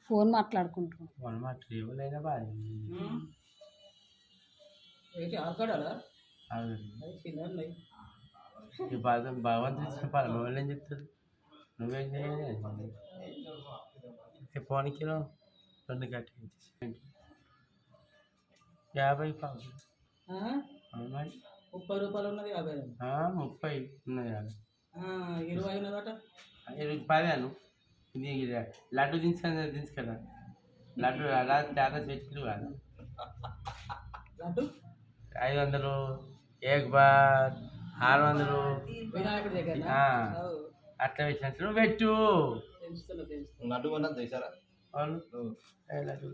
Phone మాట్లాడుకుంటున్నాం. భగవంతుడు ఇచ్చిన పాలు వాళ్ళు ఏం చెప్తారు? నువ్వేం చేయాలి? పోనీకి 2 గంటలు 50 పావు 30 రూపాయలు ఉన్నది 50 30 ఉన్నది కాదు 20 ఉన్నదట 10 అను ఇది లడ్డు దించుకదా లడ్డు అలా చాలా చెట్లు కాదు లడ్డు 500 ఏక్ బార్ 600 వినాయకుడి దగ్గర అట్లా పెట్టినట్లు నువ్వు పెట్టు లడ్డు కొన్నది తెచ్చారా వాళ్ళు లడ్డు